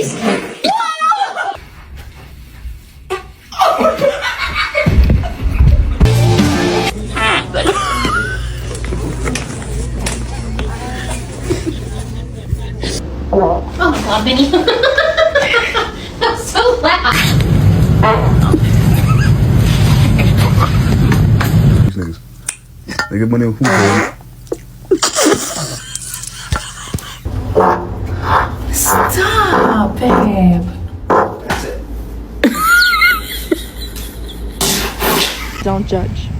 face. Oh my god, Vinny. That's so loud. These niggas. They get money on food, man. Stop, babe. Don't judge.